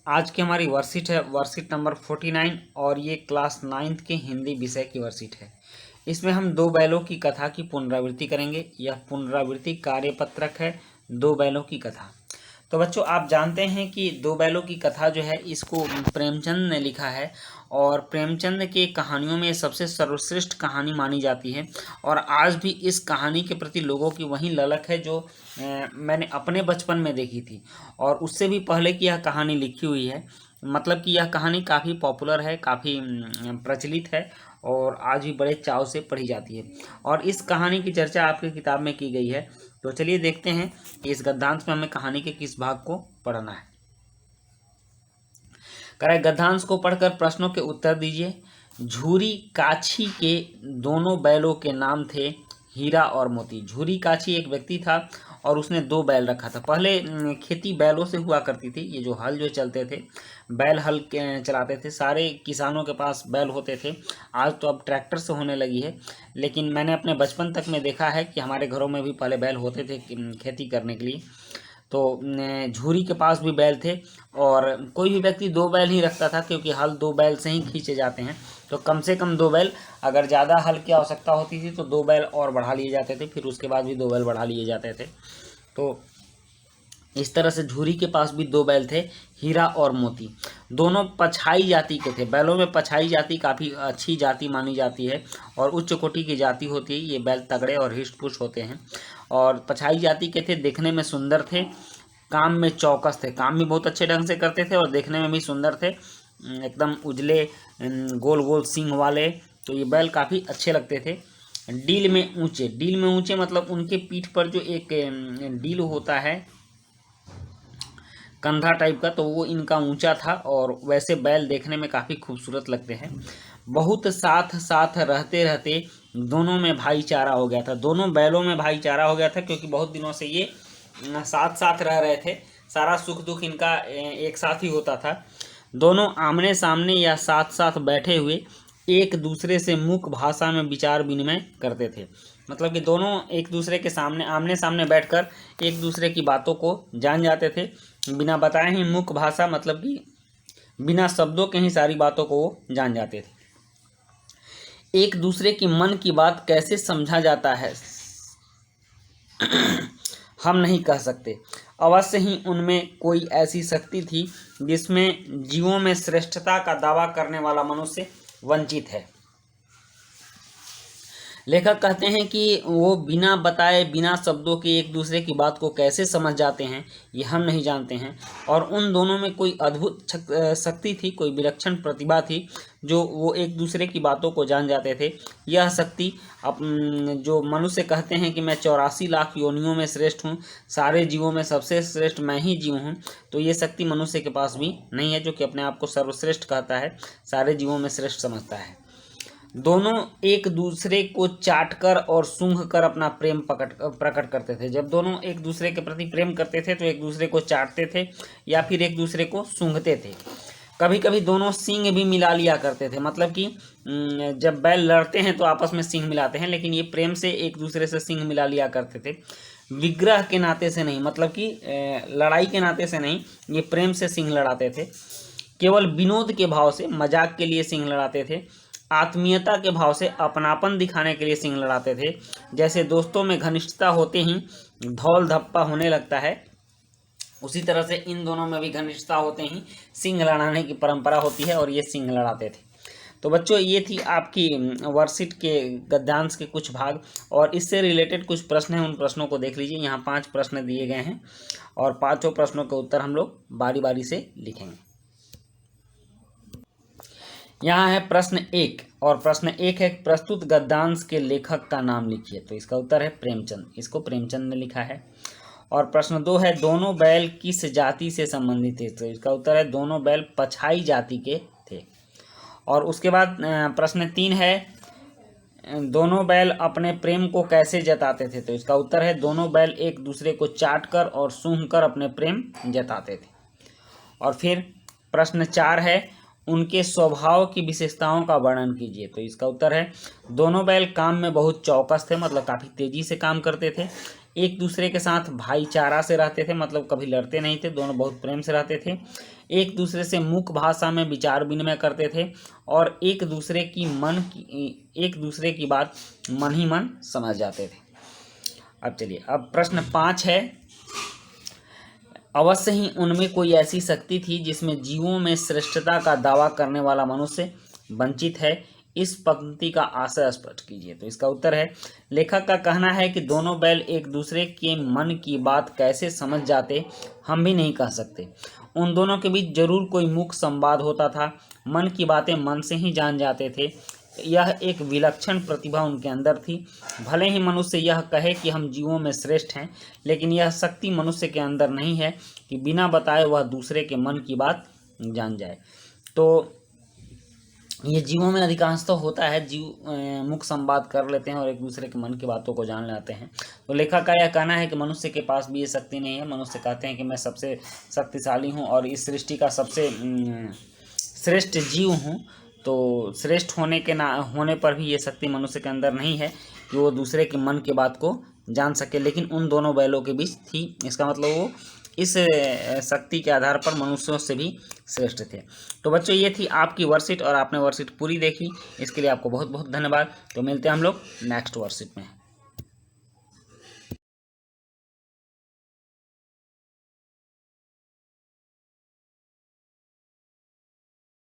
आज की हमारी वर्कशीट है वर्कशीट नंबर 49 और ये क्लास 9th के हिंदी विषय की वर्कशीट है। इसमें हम दो बैलों की कथा की पुनरावृत्ति करेंगे। यह पुनरावृत्ति कार्यपत्रक है, दो बैलों की कथा। तो बच्चों आप जानते हैं कि दो बैलों की कथा जो है इसको प्रेमचंद ने लिखा है और प्रेमचंद के कहानियों में सबसे सर्वश्रेष्ठ कहानी मानी जाती है और आज भी इस कहानी के प्रति लोगों की वही ललक है जो मैंने अपने बचपन में देखी थी और उससे भी पहले की यह कहानी लिखी हुई है। मतलब कि यह कहानी काफ़ी पॉपुलर है, काफ़ी प्रचलित है और आज भी बड़े चाव से पढ़ी जाती है और इस कहानी की चर्चा आपकी किताब में की गई है। तो चलिए देखते हैं कि इस गद्यांश में हमें कहानी के किस भाग को पढ़ना है। कह गद्यांश को पढ़कर प्रश्नों के उत्तर दीजिए। झूरी काछी के दोनों बैलों के नाम थे हीरा और मोती। झूरी काछी एक व्यक्ति था और उसने दो बैल रखा था। पहले खेती बैलों से हुआ करती थी। ये जो हल जो चलते थे, बैल हल चलाते थे, सारे किसानों के पास बैल होते थे। आज तो अब ट्रैक्टर से होने लगी है, लेकिन मैंने अपने बचपन तक में देखा है कि हमारे घरों में भी पहले बैल होते थे खेती करने के लिए। तो झूरी के पास भी बैल थे और कोई भी व्यक्ति दो बैल ही रखता था क्योंकि हल दो बैल से ही खींचे जाते हैं। तो कम से कम दो बैल, अगर ज़्यादा हल की आवश्यकता होती थी तो दो बैल और बढ़ा लिए जाते थे, फिर उसके बाद भी दो बैल बढ़ा लिए जाते थे। तो इस तरह से झूरी के पास भी दो बैल थे, हीरा और मोती। दोनों पछाई जाति के थे। बैलों में पछाई जाति काफ़ी अच्छी जाति मानी जाती है और उच्च कोटि की जाति होती है। ये बैल तगड़े और हिष्ट-पुष्ट होते हैं और पछाई जाति के थे। देखने में सुंदर थे, काम में चौकस थे, काम भी बहुत अच्छे ढंग से करते थे और देखने में भी सुंदर थे, एकदम उजले गोल गोल सींग वाले। तो ये बैल काफ़ी अच्छे लगते थे। डील में ऊंचे, डील में ऊंचे मतलब उनके पीठ पर जो एक डील होता है कंधा टाइप का, तो वो इनका ऊंचा था और वैसे बैल देखने में काफ़ी खूबसूरत लगते हैं। बहुत साथ साथ रहते रहते दोनों में भाईचारा हो गया था। दोनों बैलों में भाईचारा हो गया था क्योंकि बहुत दिनों से ये साथ साथ रह रहे थे। सारा सुख दुख इनका एक साथ ही होता था। दोनों आमने सामने या साथ साथ बैठे हुए एक दूसरे से मुख भाषा में विचार विनिमय करते थे। मतलब कि दोनों एक दूसरे के सामने आमने सामने बैठकर एक दूसरे की बातों को जान जाते थे बिना बताए ही। मुख भाषा मतलब कि बिना शब्दों के ही सारी बातों को वो जान जाते थे। एक दूसरे की मन की बात कैसे समझा जाता है हम नहीं कह सकते। अवश्य ही उनमें कोई ऐसी शक्ति थी जिसमें जीवों में श्रेष्ठता का दावा करने वाला मनुष्य वंचित है। लेखक कहते हैं कि वो बिना बताए बिना शब्दों के एक दूसरे की बात को कैसे समझ जाते हैं ये हम नहीं जानते हैं और उन दोनों में कोई अद्भुत शक्ति थी, कोई विलक्षण प्रतिभा थी जो वो एक दूसरे की बातों को जान जाते थे। यह शक्ति जो मनुष्य कहते हैं कि मैं 84 लाख योनियों में श्रेष्ठ हूँ, सारे जीवों में सबसे श्रेष्ठ मैं ही जीव हूँ, तो ये शक्ति मनुष्य के पास भी नहीं है जो कि अपने आप को सर्वश्रेष्ठ कहता है, सारे जीवों में श्रेष्ठ समझता है। दोनों एक दूसरे को चाटकर और सूंघकर अपना प्रेम प्रकट करते थे। जब दोनों एक दूसरे के प्रति प्रेम करते थे तो एक दूसरे को चाटते थे या फिर एक दूसरे को सूंघते थे। कभी कभी दोनों सींग भी मिला लिया करते थे। मतलब कि जब बैल लड़ते हैं तो आपस में सींग मिलाते हैं, लेकिन ये प्रेम से एक दूसरे से सींग मिला लिया करते थे। विग्रह के नाते से नहीं, मतलब कि लड़ाई के नाते से नहीं, ये प्रेम से सींग लड़ाते थे। केवल विनोद के भाव से, मजाक के लिए सींग लड़ाते थे। आत्मीयता के भाव से, अपनापन दिखाने के लिए सींग लड़ाते थे। जैसे दोस्तों में घनिष्ठता होते ही धौल धप्पा होने लगता है, उसी तरह से इन दोनों में भी घनिष्ठता होते ही सींग लड़ाने की परंपरा होती है और ये सींग लड़ाते थे। तो बच्चों ये थी आपकी वर्कशीट के गद्यांश के कुछ भाग और इससे रिलेटेड कुछ प्रश्न हैं, उन प्रश्नों को देख लीजिए। यहाँ 5 प्रश्न दिए गए हैं और 5 प्रश्नों के उत्तर हम लोग बारी बारी से लिखेंगे। यहाँ है प्रश्न 1 और प्रश्न 1 है प्रस्तुत गद्यांश के लेखक का नाम लिखिए। तो इसका उत्तर है प्रेमचंद, इसको प्रेमचंद ने लिखा है। और प्रश्न 2 है दोनों बैल किस जाति से संबंधित थे। तो इसका उत्तर है दोनों बैल पछाई जाति के थे। और उसके बाद प्रश्न 3 है दोनों बैल अपने प्रेम को कैसे जताते थे। तो इसका उत्तर है दोनों बैल एक दूसरे को चाटकर और सूंघकर अपने प्रेम जताते थे। और फिर प्रश्न 4 है उनके स्वभाव की विशेषताओं का वर्णन कीजिए। तो इसका उत्तर है दोनों बैल काम में बहुत चौकस थे, मतलब काफ़ी तेजी से काम करते थे। एक दूसरे के साथ भाईचारा से रहते थे, मतलब कभी लड़ते नहीं थे, दोनों बहुत प्रेम से रहते थे। एक दूसरे से मुख्य भाषा में विचार विनिमय करते थे और एक दूसरे की बात मन ही मन समझ जाते थे। अब चलिए, अब प्रश्न 5 है, अवश्य ही उनमें कोई ऐसी शक्ति थी जिसमें जीवों में श्रेष्ठता का दावा करने वाला मनुष्य वंचित है। इस पंक्ति का आशय स्पष्ट कीजिए। तो इसका उत्तर है, लेखक का कहना है कि दोनों बैल एक दूसरे के मन की बात कैसे समझ जाते हम भी नहीं कह सकते। उन दोनों के बीच जरूर कोई मुख्य संवाद होता था। मन की बातें मन से ही जान जाते थे। यह एक विलक्षण प्रतिभा उनके अंदर थी। भले ही मनुष्य यह कहे कि हम जीवों में श्रेष्ठ हैं, लेकिन यह शक्ति मनुष्य के अंदर नहीं है कि बिना बताए वह दूसरे के मन की बात जान जाए। तो ये जीवों में अधिकांश तो होता है, जीव मुख्य संवाद कर लेते हैं और एक दूसरे के मन की बातों को जान लेते हैं। तो लेखक का यह कहना है कि मनुष्य के पास भी ये शक्ति नहीं है। मनुष्य कहते हैं कि मैं सबसे शक्तिशाली हूँ और इस सृष्टि का सबसे श्रेष्ठ जीव हूँ। तो श्रेष्ठ होने पर भी ये शक्ति मनुष्य के अंदर नहीं है कि वो दूसरे के मन की बात को जान सके, लेकिन उन दोनों बैलों के बीच थी। इसका मतलब वो इस शक्ति के आधार पर मनुष्यों से भी श्रेष्ठ थे। तो बच्चों, ये थी आपकी वर्कशीट और आपने वर्कशीट पूरी देखी, इसके लिए आपको बहुत बहुत धन्यवाद। तो मिलते हैं हम लोग नेक्स्ट वर्कशीट में।